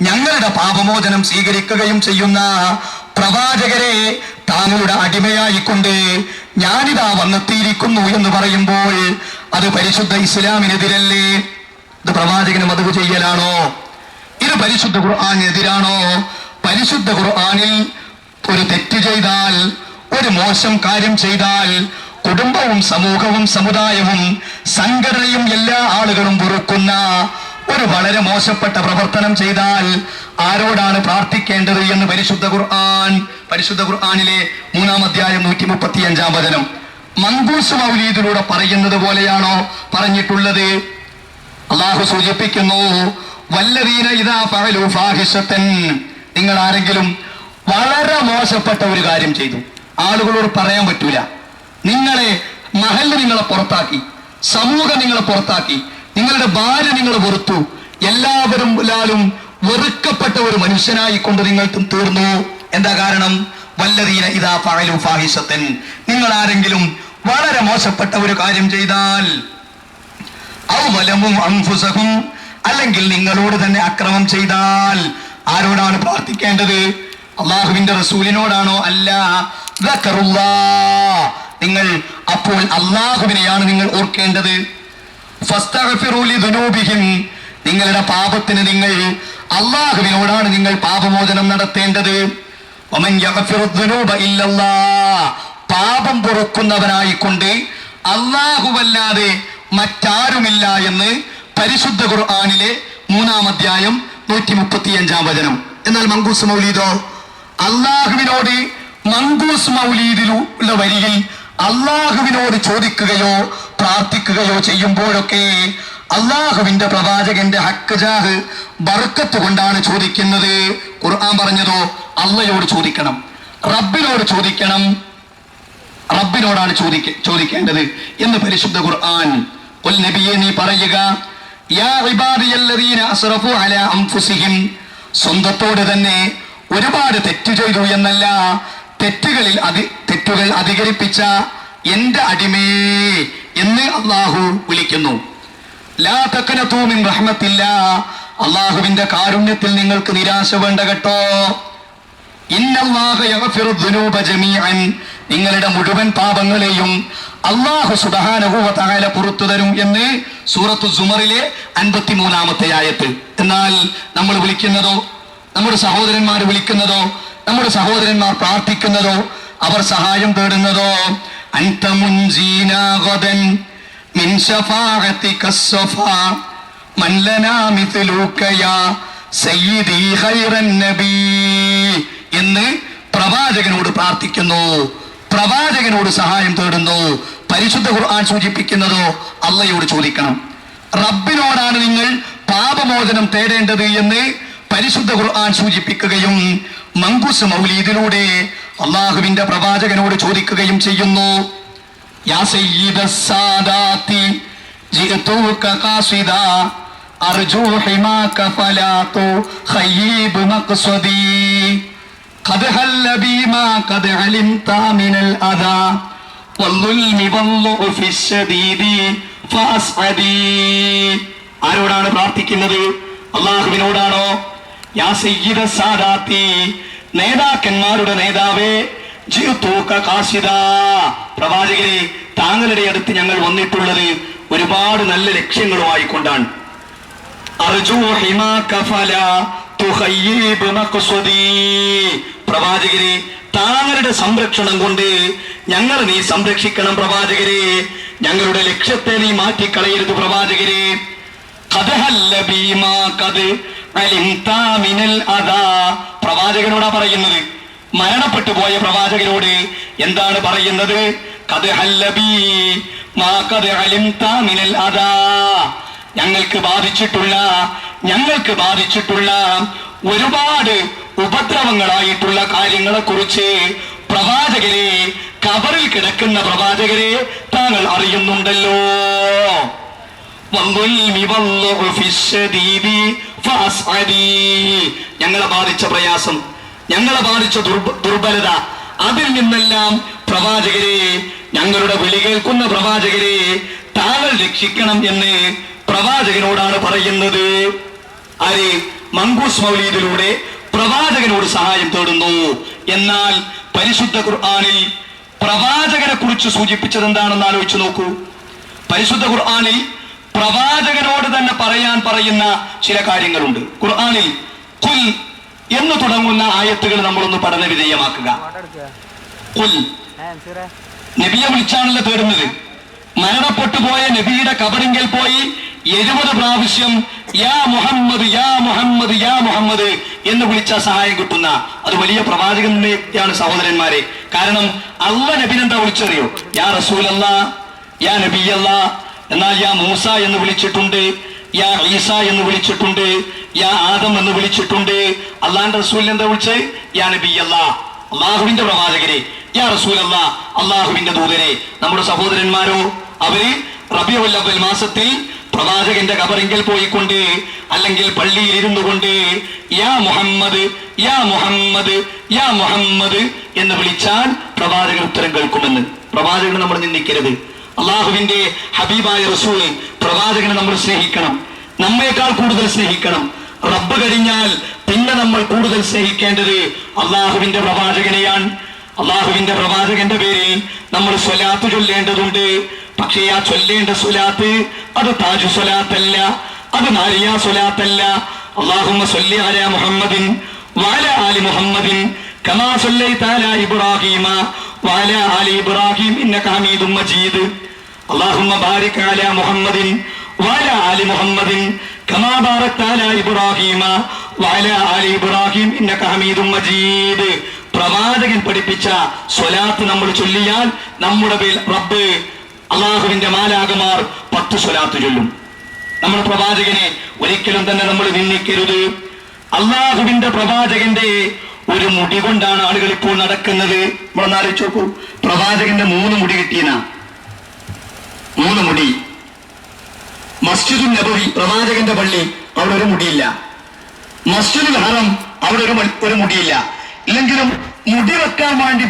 ഞങ്ങളുടെ പാപമോചനം സ്വീകരിക്കുകയും ചെയ്യുന്ന പ്രവാചകരെ താങ്കളുടെ അടിമയായിക്കൊണ്ട് ഞാനിതാ വന്നെത്തിയിരിക്കുന്നു എന്ന് പറയുമ്പോൾ അത് പരിശുദ്ധ ഇസ്ലാമിനെതിരല്ലേ? ഇത് പ്രവാചകന് മദഹ് ചെയ്യലാണോ? ഇത് പരിശുദ്ധ ഖുർആനിനെതിരാണോ? പരിശുദ്ധ ഖുർആനിൽ ഒരു തെറ്റ് ചെയ്താൽ, ഒരു മോശം കാര്യം ചെയ്താൽ കുടുംബവും സമൂഹവും സമുദായവും സംഘടനയും എല്ലാ ആളുകളും വെറുക്കുന്ന ഒരു വളരെ മോശപ്പെട്ട പ്രവർത്തനം ചെയ്താൽ ആരോടാണ് പ്രാർത്ഥിക്കേണ്ടത് എന്ന് പരിശുദ്ധ ഖുർആനിലെ 3-ാം അധ്യായം 135-ാം വചനം മങ്കൂസ് മൗലീദിലൂടെ പറയുന്നത് പോലെയാണോ പറഞ്ഞിട്ടുള്ളത്? അള്ളാഹു സൂചിപ്പിക്കുന്നു, വല്ലദീന ഇദാ ഫഅലൂ ഫാഹിശതൻ, നിങ്ങൾ ആരെങ്കിലും വളരെ മോശപ്പെട്ട ഒരു കാര്യം ചെയ്തു, ആളുകളോട് പറയാൻ പറ്റൂല, നിങ്ങളെ മഹല്ല് നിങ്ങളെ പുറത്താക്കി, സമൂഹം നിങ്ങളെ പുറത്താക്കി, നിങ്ങളുടെ ഭാര്യ നിങ്ങൾ വെറുത്തു, എല്ലാവരും വെറുക്കപ്പെട്ട ഒരു മനുഷ്യനായിക്കൊണ്ട് നിങ്ങൾ തീർന്നു. എന്താ കാരണം? വല്ലദീന ഇദാ ഫഅലൂ ഫാഹിശതൻ, നിങ്ങൾ ആരെങ്കിലും വളരെ മോശപ്പെട്ട ഒരു കാര്യം ചെയ്താൽ, ഔ വലമു അൻഫുസഹും, അല്ലെങ്കിൽ നിങ്ങളോട് തന്നെ അക്രമം ചെയ്താൽ ആരോടാണ് പ്രാർത്ഥിക്കേണ്ടത്? അള്ളാഹുവിന്റെ റസൂലിനോടാണോ? അല്ല, ദക്കറുല്ലാഹ്, നിങ്ങൾ അപ്പോൾ അള്ളാഹുവിനെയാണ് നിങ്ങൾ ഓർക്കേണ്ടത്. ഫസ്തഗ്ഫിറൂ ലിദുനൂബിഹിം, നിങ്ങളുടെ പാപത്തിന് നിങ്ങൾ അള്ളാഹുവിനോടാണ് നിങ്ങൾ പാപമോചനം നടത്തേണ്ടത്. വമൻ യഗ്ഫിറു ദുനൂബ ഇല്ലല്ലാഹ്, പാപം പൊറുക്കുന്നവനായിക്കൊണ്ട് അള്ളാഹുവല്ലാതെ മറ്റാരുമില്ല എന്ന് പരിശുദ്ധ ഖുർആനിലെ 3-ാം അധ്യായം 135-ാം വചനം. എന്നാൽ മങ്കൂസ് മൗലീദോ? അള്ളാഹുവിനോട് മങ്കൂസ് മൗലീദിലുള്ള വരിയിൽ അള്ളാഹുവിനോട് ചോദിക്കുകയോ പ്രാർത്ഥിക്കുകയോ ചെയ്യുമ്പോഴൊക്കെ അള്ളാഹുവിന്റെ പ്രവാചകന്റെ ഹക്ക് ജാഹ് ബർക്കത്ത് കൊണ്ടാണ് ചോദിക്കുന്നത്. ഖുർആൻ പറഞ്ഞതോ അള്ളയോട് ചോദിക്കണം, റബ്ബിനോട് ചോദിക്കണം, റബ്ബിനോടാണ് ചോദിക്കേണ്ടത് എന്ന് പരിശുദ്ധ ഖുർആൻ. ഖുൽ നബിയേ, നീ പറയുക, യാ ഇബാദിയല്ലദീന അസ്റഫു അലാ അൻഫുസിഹിം, സ്വന്തത്തോട് തന്നെ ഒരുപാട് തെറ്റ് ചെയ്തു എന്നല്ല, തെറ്റുകൾ അധികരിപ്പിച്ച എന്റെ അടിമേ എന്ന് അള്ളാഹു വിളിക്കുന്നു. ലാ തഖ്നതു മിൻ റഹ്മത്തില്ലാഹ്, അള്ളാഹുവിന്റെ കാരുണ്യത്തിൽ നിങ്ങൾക്ക് നിരാശ വേണ്ട കേട്ടോ. ഇന്നല്ലാഹ യഗ്ഫിറു ദുനൂബ ജമീഅൻ, നിങ്ങളുടെ മുഴുവൻ പാപങ്ങളെയും അല്ലാഹു സുബ്ഹാനഹു വ തആല പുറത്തു തരും എന്ന് സൂറത്തു സുമറിലെ 53-ാമത്തെ ആയത്ത്. എന്നാൽ നമ്മൾ വിളിക്കുന്നതോ, നമ്മുടെ സഹോദരന്മാർ വിളിക്കുന്നതോ, നമ്മുടെ സഹോദരന്മാർ പ്രാർത്ഥിക്കുന്നതോ, അവർ സഹായം തേടുന്നതോ, അൻത മുൻജീനാ ഗദൻ മിൻ ശഫാഅതിക സഫാ മൻ ലനാ മിത്ലുക യാ സയ്യിദി ഖൈറൻ നബി എന്ന് പ്രവാചകനോട് പ്രാർത്ഥിക്കുന്നു, പ്രവാചകനോട് സഹായം തേടുന്നു. പരിശുദ്ധ ഖുർആൻ സൂചിപ്പിക്കുന്നതോ അള്ളയോട് ചോദിക്കണം, റബ്ബിനോടാണ് നിങ്ങൾ പാപമോചനം തേടേണ്ടത് എന്ന് പരിശുദ്ധ ഖുർആൻ സൂചിപ്പിക്കുകയും മങ്കൂസ് മൗലീദിലൂടെ അള്ളാഹുവിന്റെ പ്രവാചകനോട് ചോദിക്കുകയും ചെയ്യുന്നു. യാ സയ്യിദസ് സാദാത്തി ജിഅ്തുക ഖാസിദാ അർജു ഹിമാക ഫലാ തുഖയ്യിബ് മഖ്സദി ഖദ് ഹല്ല ബിമാ ഖദ് അലിംത മിനൽ അദാ വൽളുൽമി വൽളുഫി ശദീദി ഫഅസ്അദി. ആരോടാണ് പ്രാർത്ഥിക്കുന്നത്? അള്ളാഹുവിനോടാണോ? യാ സയ്യിദസ് സാദാത്തി, നേതാക്കന്മാരുടെ നേതാവേ, ജിഅ്തുക ഖാസിദാ, പ്രവാചകരെ, താങ്കളുടെ അടുത്ത് ഞങ്ങൾ വന്നിട്ടുള്ളത് ഒരുപാട് നല്ല ലക്ഷ്യങ്ങളുമായി കൊണ്ടാണ്. അർജു ഹിമാക ഫലാ തുഖയ്യിബ് മഖ്സദി, പ്രവാചകരെ, താങ്കളുടെ സംരക്ഷണം കൊണ്ട് ഞങ്ങൾ നീ സംരക്ഷിക്കണം പ്രവാചകരെ, ഞങ്ങളുടെ ലക്ഷ്യത്തെ നീ മാറ്റിക്കളയരുത് പ്രവാചകരെ. ഖദ് ഹല്ല ബിമാ ഖദ് അലിംത മിനൽ അദാ, പ്രവാചകനോടാ പറയുന്നത്. മരണപ്പെട്ടു പോയ പ്രവാചകനോട് എന്താണ് പറയുന്നത്? ഖദ് ഹല്ല ബിമാ ഖദ് അലിംത മിനൽ അദാ, ഞങ്ങൾക്ക് ബാധിച്ചിട്ടുള്ള ഒരുപാട് ഉപദ്രവങ്ങളായിട്ടുള്ള കാര്യങ്ങളെ കുറിച്ച് പ്രവാചകരെ, കബറിൽ കിടക്കുന്ന പ്രവാചകരെ താങ്കൾ അറിയുന്നുണ്ടല്ലോ. ഞങ്ങളെ ബാധിച്ച പ്രയാസം, ഞങ്ങളെ ബാധിച്ച ദുർബലത, അതിൽ നിന്നെല്ലാം പ്രവാചകരെ, ഞങ്ങളുടെ വിളി കേൾക്കുന്ന പ്രവാചകരെ താങ്കൾ രക്ഷിക്കണം എന്ന് പ്രവാചകനോടാണ് പറയുന്നത്. ആര്? മങ്കൂസ് മൗലീദിലൂടെ പ്രവാചകനോട് സഹായം തേടുന്നു. എന്നാൽ പരിശുദ്ധ ഖുർആനിൽ പ്രവാചകനെ കുറിച്ച് സൂചിപ്പിച്ചത് എന്താണെന്ന് ആലോചിച്ച് നോക്കൂ. പരിശുദ്ധ ഖുർആനിൽ പ്രവാചകനോട് തന്നെ പറയുന്ന ചില കാര്യങ്ങളുണ്ട്. ഖുർആനിൽ ഖുൽ എന്ന് തുടങ്ങുന്ന ആയത്തുകൾ നമ്മളൊന്ന് പഠന വിധേയമാക്കുക. ഖുൽ, നബിയെ വിളിച്ചാണല്ലോ തേടുന്നത്. മരണപ്പെട്ടു പോയ നബിയുടെ കബറിങ്കൽ പോയി 70 പ്രാവശ്യം യാ മുഹമ്മദ് യാ മുഹമ്മദ് യാ മുഹമ്മദ് എന്ന് വിളിച്ച സഹായം കിട്ടുന്ന അത് വലിയ പ്രവാചകനെയാണ് സഹോദരന്മാരെ. കാരണം അള്ളാഹ് നബിനെന്താ വിളിച്ചറിയോ? യാ റസൂലല്ലാ, യാ നബിയല്ലാ. എന്നാൽ യാ മൂസ എന്ന് വിളിച്ചിട്ടുണ്ട്, യാ ഈസ എന്ന് വിളിച്ചിട്ടുണ്ട്, യാ ആദം എന്ന് വിളിച്ചിട്ടുണ്ട്. അള്ളാന്റെ റസൂലിനെ എന്താ വിളിച്ചത്? യാ നബിയല്ലാ, അള്ളാഹുവിന്റെ പ്രവാചകരെ. യാ റസൂലല്ലാ, അള്ളാഹുവിന്റെ ദൂതരെ. നമ്മുടെ സഹോദരന്മാരോ അവര് റബീഉൽ അവ്വൽ മാസത്തിൽ പ്രവാചകന്റെ കബറിങ്കൽ പോയിക്കൊണ്ട് അല്ലെങ്കിൽ പള്ളിയിൽ ഇരുന്നു കൊണ്ട് യാ മുഹമ്മദ് യാ മുഹമ്മദ് യാ മുഹമ്മദ് എന്ന് വിളിച്ചാൽ പ്രവാചകൻ ഉത്തരം കേൾക്കുമെന്ന്. പ്രവാചകനെ നമ്മൾ നിന്ദിക്കരുത്. അള്ളാഹുവിന്റെ ഹബീബായ റസൂൽ പ്രവാചകനെ നമ്മൾ സ്നേഹിക്കണം, നമ്മേക്കാൾ കൂടുതൽ സ്നേഹിക്കണം. റബ്ബ് കഴിഞ്ഞാൽ പിന്നെ നമ്മൾ കൂടുതൽ സ്നേഹിക്കേണ്ടത് അള്ളാഹുവിന്റെ പ്രവാചകനെയാണ്. അള്ളാഹുവിന്റെ പ്രവാചകന്റെ പേരിൽ നമ്മൾ സ്വലാത്ത് ചൊല്ലേണ്ടതുണ്ട്. പക്ഷേ ആ ചൊല്ലേണ്ട സ്വലാത്ത് അത് താജു സ്വലാത്തല്ല, അത് നാരിയ സ്വലാത്തല്ല. അല്ലാഹുമ്മ സ്വല്ലി അലാ മുഹമ്മദിൻ വഅലാ ആലി മുഹമ്മദിൻ കമാ സ്വല്ലൈത അലാ ഇബ്രാഹീമ വഅലാ ആലി ഇബ്രാഹീം ഇന്നക ഹമീദും മജീദ്. അല്ലാഹുമ്മ ബാരിക് അലാ മുഹമ്മദിൻ വഅലാ ആലി മുഹമ്മദിൻ കമാ ബാരക്ത അലാ ഇബ്രാഹീമ വഅലാ ആലി ഇബ്രാഹീം ഇന്നക ഹമീദും മജീദ്. പ്രവാചകൻ പഠിപ്പിച്ച സ്വലാത്ത് നമ്മൾ ചൊല്ലിയാൽ നമ്മുടെ റബ്ബ് അള്ളാഹുവിന്റെ മാലാകമാർ 10 സ്വലാത്ത് ചൊല്ലും. നമ്മുടെ പ്രവാചകനെ ഒരിക്കലും തന്നെ നമ്മൾ നിന്ദിക്കരുത്. അള്ളാഹുവിന്റെ പ്രവാചകന്റെ ഒരു മുടി കൊണ്ടാണ് ആളുകൾ ഇപ്പോൾ നടക്കുന്നത്. നമ്മളൊന്ന് ആലോചിച്ച് നോക്കൂ. പ്രവാചകന്റെ 3 മുടി കിട്ടിയെന്ന 3 മുടി. മസ്ജിദുൽ നബവി പ്രവാചകന്റെ പള്ളി, അവിടെ ഒരു മുടിയില്ല. മസ്ജിദുൽ ഹറം അവിടെ ഒരു മുടിയില്ല. ഇല്ലെങ്കിലും മുടി വെക്കാൻ വേണ്ടി